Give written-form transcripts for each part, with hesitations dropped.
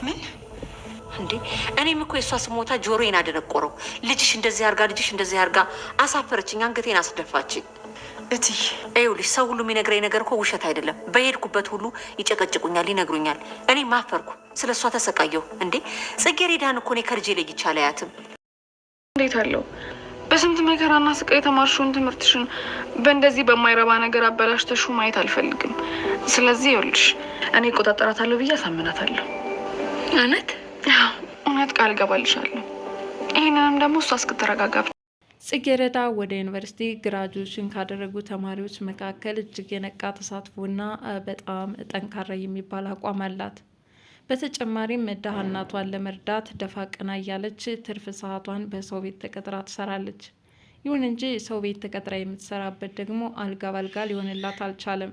ምን እንዴ? እኔም እኮ የእሷ ስሞታ ጆሮዬን አደነቆረው። ልጅሽ እንደዚህ አርጋ ልጅሽ እንደዚህ አርጋ አሳፈረችኝ፣ አንገቴን አስደፋችኝ። እትዬ ይኸውልሽ፣ ሰው ሁሉ የሚነግረኝ ነገር እኮ ውሸት አይደለም። በሄድኩበት ሁሉ ይጨቀጭቁኛል፣ ይነግሩኛል። እኔ ማፈርኩ፣ ስለ እሷ ተሰቃየሁ። እንዴ ጽጌረዳን እኮ እኔ ከልጄ ለይቼ አላያትም። እንዴት አለው በስንት መከራና ስቃይ የተማርሽውን ትምህርትሽን በእንደዚህ በማይረባ ነገር አበላሽተሹ ማየት አልፈልግም። ስለዚህ ይኸውልሽ እኔ እቆጣጠራታለሁ ብዬ አሳምናታለሁ። እውነት እውነት ቃል እገባልሻለሁ። ይህንንም ደግሞ እሷ እስክትረጋጋ። ጽጌረዳ ወደ ዩኒቨርሲቲ ግራጁዌሽን ካደረጉ ተማሪዎች መካከል እጅግ የነቃ ተሳትፎና በጣም ጠንካራ የሚባል አቋም አላት። በተጨማሪም ድሃ እናቷን ለመርዳት ደፋ ቀና እያለች ትርፍ ሰዓቷን በሰው ቤት ተቀጥራ ትሰራለች። ይሁን እንጂ ሰው ቤት ተቀጥራ የምትሰራበት ደግሞ አልጋ ባልጋ ሊሆንላት አልቻለም።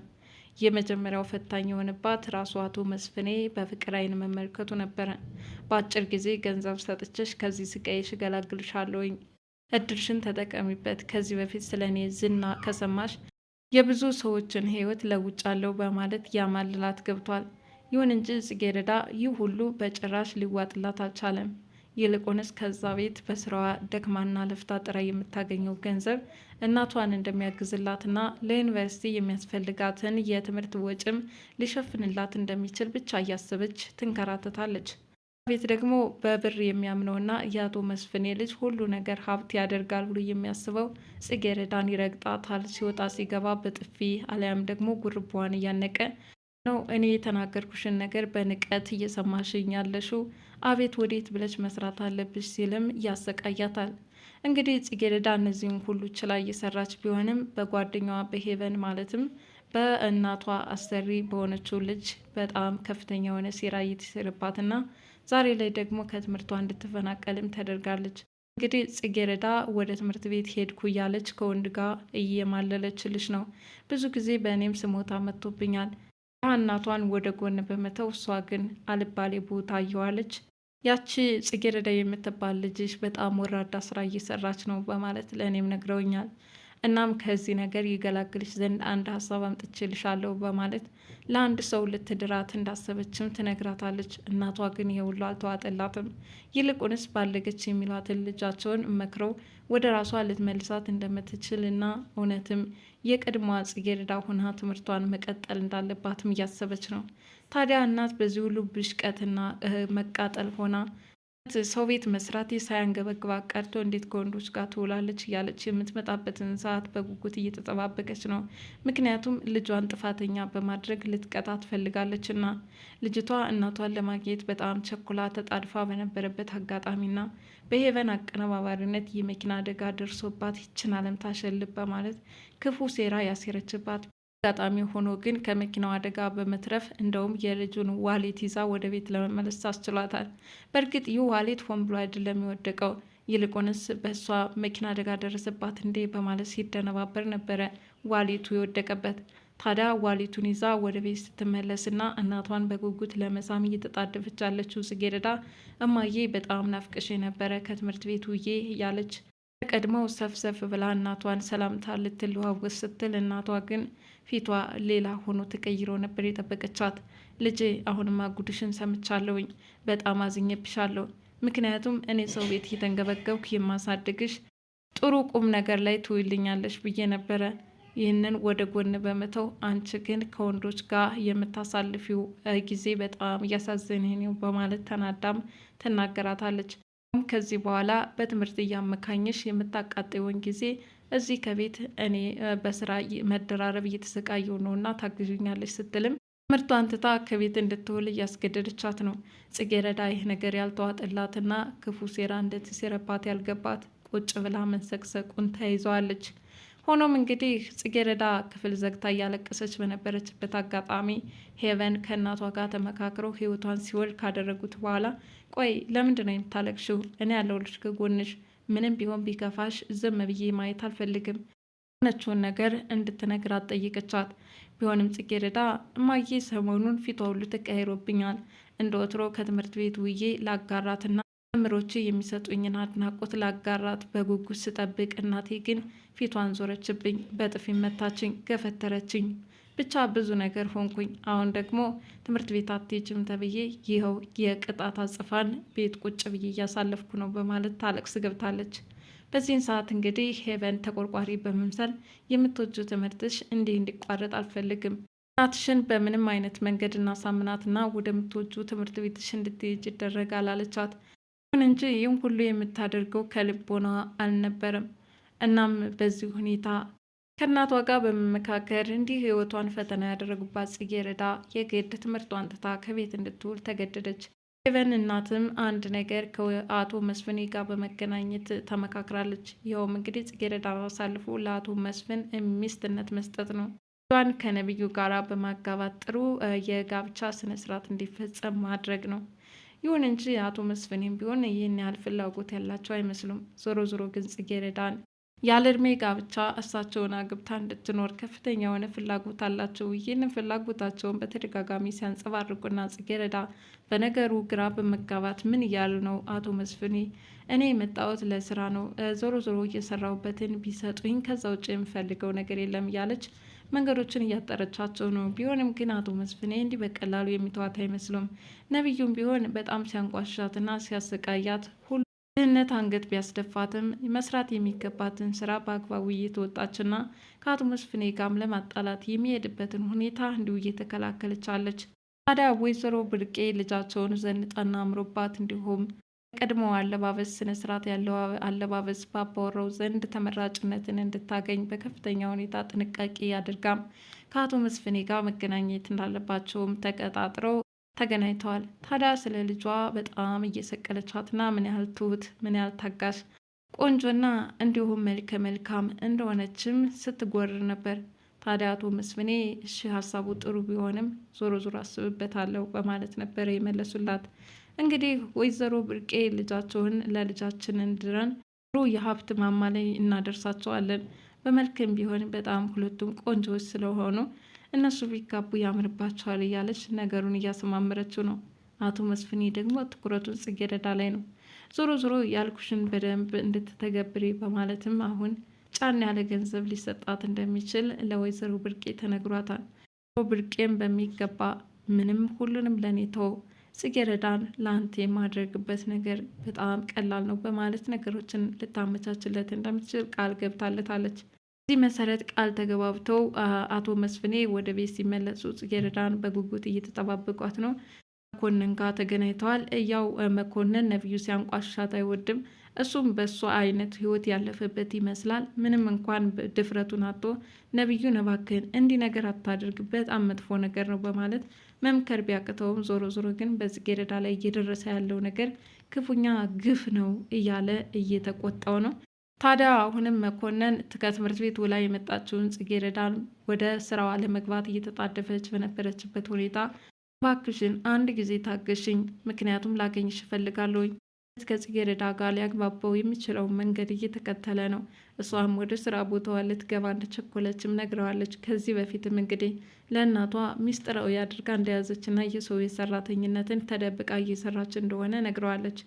የመጀመሪያው ፈታኝ የሆነባት ራሱ አቶ መስፍኔ በፍቅር ዓይን መመልከቱ ነበረ። በአጭር ጊዜ ገንዘብ ሰጥቼሽ ከዚህ ስቃይሽ እገላግልሻለሁኝ፣ እድልሽን ተጠቀሚበት፣ ከዚህ በፊት ስለ እኔ ዝና ከሰማሽ የብዙ ሰዎችን ሕይወት ለውጫለሁ በማለት ያማልላት ገብቷል። ይሁን እንጂ ጽጌረዳ ይህ ሁሉ በጭራሽ ሊዋጥላት አልቻለም። ይልቁንስ ከዛ ቤት በስራዋ ደክማና ለፍታ ጥራ የምታገኘው ገንዘብ እናቷን እንደሚያግዝላትና ለዩኒቨርሲቲ የሚያስፈልጋትን የትምህርት ወጪም ሊሸፍንላት እንደሚችል ብቻ እያሰበች ትንከራተታለች። ቤት ደግሞ በብር የሚያምነውና የአቶ መስፍኔ ልጅ ሁሉ ነገር ሀብት ያደርጋል ብሎ የሚያስበው ጽጌረዳን ይረግጣታል። ሲወጣ ሲገባ በጥፊ አሊያም ደግሞ ጉርቧን እያነቀ ነው። እኔ የተናገርኩሽን ነገር በንቀት እየሰማሽኝ ያለሽው፣ አቤት ወዴት ብለሽ መስራት አለብሽ ሲልም ያሰቃያታል። እንግዲህ ጽጌረዳ እነዚህን ሁሉ ችላ እየሰራች ቢሆንም በጓደኛዋ በሄቨን ማለትም በእናቷ አሰሪ በሆነችው ልጅ በጣም ከፍተኛ የሆነ ሴራ እየተሰረባትና ዛሬ ላይ ደግሞ ከትምህርቷ እንድትፈናቀልም ተደርጋለች። እንግዲህ ጽጌረዳ ወደ ትምህርት ቤት ሄድኩ እያለች ከወንድ ጋር እየማለለችልሽ ነው። ብዙ ጊዜ በእኔም ስሞታ መጥቶብኛል። እናቷን ወደ ጎን በመተው እሷ ግን አልባሌ ቦታ እየዋለች ያቺ ጽጌረዳ የምትባል ልጅሽ በጣም ወራዳ ስራ እየሰራች ነው በማለት ለእኔም ነግረውኛል። እናም ከዚህ ነገር ይገላግልሽ ዘንድ አንድ ሀሳብ አምጥቼልሻለሁ በማለት ለአንድ ሰው ልትድራት እንዳሰበችም ትነግራታለች። እናቷ ግን የሁሉ አልተዋጠላትም። ይልቁንስ ባለገች የሚሏትን ልጃቸውን መክረው ወደ ራሷ ልትመልሳት እንደምትችል እና እውነትም የቀድሞዋ ጽጌረዳ ሆና ትምህርቷን መቀጠል እንዳለባትም እያሰበች ነው። ታዲያ እናት በዚህ ሁሉ ብሽቀትና መቃጠል ሆና ሰው ቤት መስራት ሳያንገበግባት ቀርቶ እንዴት ከወንዶች ጋር ትውላለች እያለች የምትመጣበትን ሰዓት በጉጉት እየተጠባበቀች ነው። ምክንያቱም ልጇን ጥፋተኛ በማድረግ ልትቀጣ ትፈልጋለችና። ልጅቷ እናቷን ለማግኘት በጣም ቸኩላ ተጣድፋ በነበረበት አጋጣሚና በሄቨን አቀነባባሪነት የመኪና አደጋ ደርሶባት ይችን ዓለም ታሸልብ በማለት ክፉ ሴራ ያሴረችባት አጋጣሚ ሆኖ ግን ከመኪናው አደጋ በመትረፍ እንደውም የልጁን ዋሌት ይዛ ወደ ቤት ለመመለስ ታስችሏታል። በእርግጥ ይህ ዋሌት ሆን ብሎ አይደለም የወደቀው። ይልቁንስ በእሷ መኪና አደጋ ደረሰባት እንዴ በማለት ሲደነባበር ነበረ ዋሌቱ የወደቀበት። ታዲያ ዋሌቱን ይዛ ወደ ቤት ስትመለስና እናቷን በጉጉት ለመሳም እየተጣደፈች ያለችው ጽጌረዳ እማዬ በጣም ናፍቅሽ የነበረ ከትምህርት ቤት ውዬ እያለች ቀድመው ሰፍሰፍ ብላ እናቷን ሰላምታ ልትለዋወስ ስትል እናቷ ግን ፊቷ ሌላ ሆኖ ተቀይሮ ነበር የጠበቀቻት። ልጄ አሁንማ ጉድሽን ሰምቻለሁኝ፣ በጣም አዝኜብሻለሁ። ምክንያቱም እኔ ሰው ቤት እየተንገበገብኩ የማሳድግሽ ጥሩ ቁም ነገር ላይ ትውይልኛለሽ ብዬ ነበረ። ይህንን ወደ ጎን በመተው አንቺ ግን ከወንዶች ጋር የምታሳልፊው ጊዜ በጣም እያሳዘነኝ ነው በማለት ተናዳም ትናገራታለች። ከዚህ በኋላ በትምህርት እያመካኘሽ የምታቃጠውን ጊዜ እዚህ ከቤት እኔ በስራ መደራረብ እየተሰቃየው ነውና ታግዥኛለች ስትልም ትምህርቷን ትታ ከቤት እንድትውል እያስገደደቻት ነው። ጽጌረዳ ይህ ነገር ያልተዋጠላትና ክፉ ሴራ እንደተሴረባት ያልገባት ቁጭ ብላ መንሰቅሰቁን ተያይዘዋለች። ሆኖም እንግዲህ ጽጌረዳ ክፍል ዘግታ እያለቀሰች በነበረችበት አጋጣሚ ሄቨን ከእናቷ ጋር ተመካክረው ህይወቷን ሲወል ካደረጉት በኋላ ቆይ ለምንድን ነው የምታለቅሽው? እኔ ያለሁልሽ ከጎንሽ፣ ምንም ቢሆን ቢከፋሽ ዝም ብዬ ማየት አልፈልግም ነችውን ነገር እንድትነግራት ጠይቀቻት። ቢሆንም ጽጌረዳ እማዬ ሰሞኑን ፊቷ ሁሉ ተቀይሮብኛል፣ እንደ ወትሮ ከትምህርት ቤት ውዬ ላጋራትና መምህሮች የሚሰጡኝን አድናቆት ላጋራት በጉጉት ስጠብቅ እናቴ ግን ፊቷን ዞረችብኝ፣ በጥፊ መታችኝ፣ ገፈተረችኝ። ብቻ ብዙ ነገር ሆንኩኝ። አሁን ደግሞ ትምህርት ቤት አትሄጂም ተብዬ ይኸው የቅጣት አጽፋን ቤት ቁጭ ብዬ እያሳለፍኩ ነው በማለት ታለቅስ ገብታለች። በዚህን ሰዓት እንግዲህ ሄቨን ተቆርቋሪ በመምሰል የምትወጁ ትምህርትሽ እንዲህ እንዲቋረጥ አልፈልግም፣ እናትሽን በምንም አይነት መንገድ እናሳምናትና ወደምትወጁ ትምህርት ቤትሽ እንድትሄጅ ይደረጋል አለቻት። ይሁን እንጂ ይህም ሁሉ የምታደርገው ከልቦና አልነበረም። እናም በዚህ ሁኔታ ከእናቷ ጋር በመመካከር እንዲህ ህይወቷን ፈተና ያደረጉባት ጽጌረዳ የግድ ትምህርቷን ትታ ከቤት እንድትውል ተገደደች። ሄቨን እናትም አንድ ነገር ከአቶ መስፍን ጋር በመገናኘት ተመካክራለች። ይኸውም እንግዲህ ጽጌረዳን አሳልፎ ለአቶ መስፍን ሚስትነት መስጠት ነው። ሷን ከነቢዩ ጋር በማጋባት ጥሩ የጋብቻ ስነስርዓት እንዲፈጸም ማድረግ ነው። ይሁን እንጂ አቶ መስፍንም ቢሆን ይህን ያህል ፍላጎት ያላቸው አይመስሉም። ዞሮ ዞሮ ግን ጽጌረዳን ያለ እድሜ ጋብቻ እሳቸውን አግብታ እንድትኖር ከፍተኛ የሆነ ፍላጎት አላቸው። ይህንን ፍላጎታቸውን በተደጋጋሚ ሲያንጸባርቁና ጽጌረዳ በነገሩ ግራ በመጋባት ምን እያሉ ነው አቶ መስፍኔ? እኔ የመጣሁት ለስራ ነው፣ ዞሮ ዞሮ እየሰራሁበትን ቢሰጡኝ ከዛ ውጭ የምፈልገው ነገር የለም እያለች መንገዶችን እያጠረቻቸው ነው። ቢሆንም ግን አቶ መስፍኔ እንዲህ በቀላሉ የሚተዋት አይመስሉም። ነቢዩም ቢሆን በጣም ሲያንቋሻትና ሲያሰቃያት ሁሉ ድህነት አንገት ቢያስደፋትም መስራት የሚገባትን ስራ በአግባቡ እየተወጣችና ከአቶ መስፍኔ ጋርም ለማጣላት የሚሄድበትን ሁኔታ እንዲሁ እየተከላከለቻለች። ታዲያ ወይዘሮ ብርቄ ልጃቸውን ዘንጣና አምሮባት እንዲሁም ቀድሞ አለባበስ ስነስርዓት ያለው አለባበስ ባባወራው ዘንድ ተመራጭነትን እንድታገኝ በከፍተኛ ሁኔታ ጥንቃቄ አድርጋም ከአቶ መስፍኔ ጋር መገናኘት እንዳለባቸውም ተቀጣጥረው ተገናኝተዋል። ታዲያ ስለ ልጇ በጣም እየሰቀለቻትና ምን ያህል ትሁት፣ ምን ያህል ታጋሽ፣ ቆንጆና እንዲሁም መልከ መልካም እንደሆነችም ስትጎርር ነበር። ታዲያ አቶ መስፍኔ እሺ ሀሳቡ ጥሩ ቢሆንም ዞሮ ዞሮ አስብበታለሁ በማለት ነበር የመለሱላት። እንግዲህ ወይዘሮ ብርቄ ልጃቸውን ለልጃችን እንድረን ጥሩ የሀብት ማማ ላይ እናደርሳቸዋለን፣ በመልክም ቢሆን በጣም ሁለቱም ቆንጆዎች ስለሆኑ እነሱ ቢጋቡ ያምርባቸዋል እያለች ነገሩን እያሰማመረችው ነው። አቶ መስፍኔ ደግሞ ትኩረቱን ጽጌረዳ ላይ ነው። ዞሮ ዞሮ ያልኩሽን በደንብ እንድትተገብሪ በማለትም አሁን ጫን ያለ ገንዘብ ሊሰጣት እንደሚችል ለወይዘሮ ብርቄ ተነግሯታል። ብርቄም በሚገባ ምንም ሁሉንም ለኔ ተው፣ ጽጌረዳን ለአንተ የማድረግበት ነገር በጣም ቀላል ነው በማለት ነገሮችን ልታመቻችለት እንደምትችል ቃል ገብታለታለች። በዚህ መሰረት ቃል ተገባብተው አቶ መስፍኔ ወደ ቤት ሲመለሱ ጽጌረዳን በጉጉት እየተጠባበቋት ነው። መኮንን ጋር ተገናኝተዋል። ያው መኮንን ነቢዩ ሲያንቋሻት አይወድም። እሱም በእሱ አይነት ህይወት ያለፈበት ይመስላል። ምንም እንኳን ድፍረቱን አጥቶ ነቢዩን እባክህን እንዲህ ነገር አታድርግ፣ በጣም መጥፎ ነገር ነው በማለት መምከር ቢያቅተውም ዞሮ ዞሮ ግን በጽጌረዳ ላይ እየደረሰ ያለው ነገር ክፉኛ ግፍ ነው እያለ እየተቆጣው ነው። ታዲያ አሁንም መኮንን ከትምህርት ቤት ውላ የመጣችውን ጽጌረዳን ወደ ስራዋ ለመግባት እየተጣደፈች በነበረችበት ሁኔታ እባክሽን አንድ ጊዜ ታገሽኝ፣ ምክንያቱም ላገኝሽ እፈልጋለሁኝ። ከጽጌረዳ ጋር ሊያግባባው የሚችለውን መንገድ እየተከተለ ነው። እሷም ወደ ስራ ቦታዋ ልትገባ እንደቸኮለችም ነግረዋለች። ከዚህ በፊትም እንግዲህ ለእናቷ ሚስጥራዊ አድርጋ እንደያዘችና የሰው ሰራተኝነትን ተደብቃ እየሰራች እንደሆነ ነግረዋለች።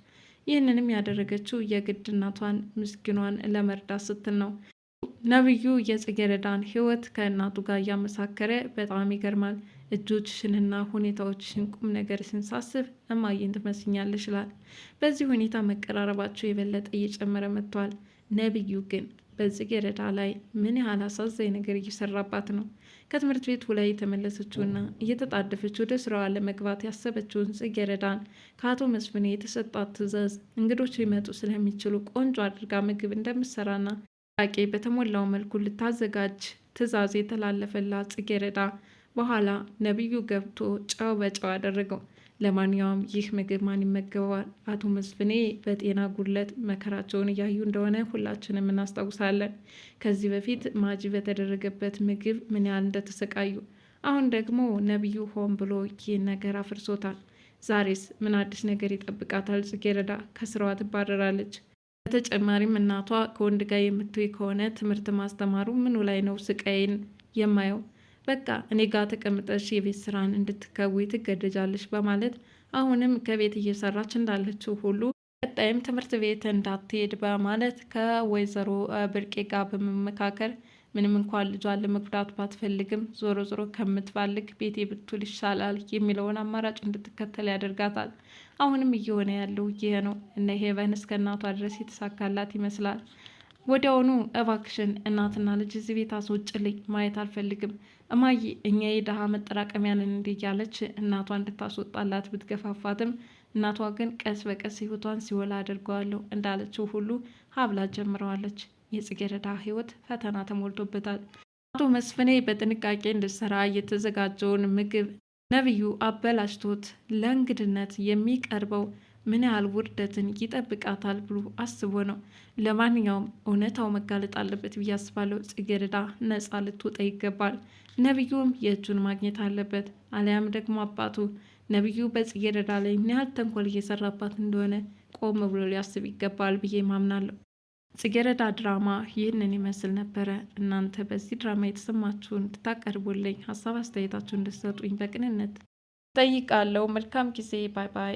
ይህንንም ያደረገችው የግድ እናቷን ምስኪኗን ለመርዳት ስትል ነው። ነቢዩ የጽጌረዳን ህይወት ከእናቱ ጋር እያመሳከረ በጣም ይገርማል። እጆችሽንና ሁኔታዎችሽን ቁም ነገር ስንሳስብ እማዬን ትመስኛለሽ ይላል። በዚህ ሁኔታ መቀራረባቸው የበለጠ እየጨመረ መጥቷል። ነቢዩ ግን በጽጌረዳ ላይ ምን ያህል አሳዛኝ ነገር እየሰራባት ነው። ከትምህርት ቤት ላይ የተመለሰችውና እየተጣደፈች ወደ ስራዋ ለመግባት ያሰበችውን ጽጌረዳን ከአቶ መስፍኔ የተሰጣት ትዕዛዝ እንግዶች ሊመጡ ስለሚችሉ ቆንጆ አድርጋ ምግብ እንደምትሰራና ቄ በተሞላው መልኩ ልታዘጋጅ ትዕዛዝ የተላለፈላት ጽጌረዳ በኋላ ነቢዩ ገብቶ ጨው በጨው አደረገው። ለማንኛውም ይህ ምግብ ማን ይመገበዋል? አቶ መስፍኔ በጤና ጉድለት መከራቸውን እያዩ እንደሆነ ሁላችንም እናስታውሳለን። ከዚህ በፊት ማጂ በተደረገበት ምግብ ምን ያህል እንደተሰቃዩ፣ አሁን ደግሞ ነቢዩ ሆን ብሎ ይህን ነገር አፍርሶታል። ዛሬስ ምን አዲስ ነገር ይጠብቃታል? ጽጌረዳ ከስራዋ ትባረራለች። በተጨማሪም እናቷ ከወንድ ጋር የምትውይ ከሆነ ትምህርት ማስተማሩ ምኑ ላይ ነው ስቃይን የማየው? በቃ እኔ ጋር ተቀምጠሽ የቤት ስራን እንድትከውይ ትገደጃለሽ በማለት አሁንም ከቤት እየሰራች እንዳለችው ሁሉ ቀጣይም ትምህርት ቤት እንዳትሄድ በማለት ከወይዘሮ ብርቄ ጋር በመመካከር ምንም እንኳን ልጇን ለመጉዳት ባትፈልግም ዞሮ ዞሮ ከምትባልግ ቤቴ ብትውል ይሻላል የሚለውን አማራጭ እንድትከተል ያደርጋታል። አሁንም እየሆነ ያለው ይሄ ነው። እነ ሄቨን እስከ እናቷ ድረስ የተሳካላት ይመስላል። ወዲያውኑ እባክሽን እናትና ልጅ እዚህ ቤት አስወጭልኝ፣ ማየት አልፈልግም እማዬ፣ እኛ የድሃ መጠራቀሚያንን እንዲ እያለች እናቷ እንድታስወጣላት ብትገፋፋትም እናቷ ግን ቀስ በቀስ ህይወቷን ሲወላ አድርገዋለሁ እንዳለችው ሁሉ ሀብላ ጀምረዋለች። የጽጌረዳ ህይወት ፈተና ተሞልቶበታል። አቶ መስፍኔ በጥንቃቄ እንድትሰራ የተዘጋጀውን ምግብ ነብዩ አበላሽቶት ለእንግድነት የሚቀርበው ምን ያህል ውርደትን ይጠብቃታል ብሎ አስቦ ነው። ለማንኛውም እውነታው መጋለጥ አለበት ብዬ አስባለሁ። ጽጌረዳ ነጻ ልትወጣ ይገባል። ነብዩም የእጁን ማግኘት አለበት። አሊያም ደግሞ አባቱ ነብዩ በጽጌረዳ ላይ ምን ያህል ተንኮል እየሰራባት እንደሆነ ቆም ብሎ ሊያስብ ይገባል ብዬ ማምናለሁ። ጽጌረዳ ድራማ ይህንን ይመስል ነበረ። እናንተ በዚህ ድራማ የተሰማችሁን እንድታቀርቡልኝ ሀሳብ አስተያየታችሁን እንድትሰጡኝ በቅንነት ጠይቃለሁ። መልካም ጊዜ። ባይ ባይ።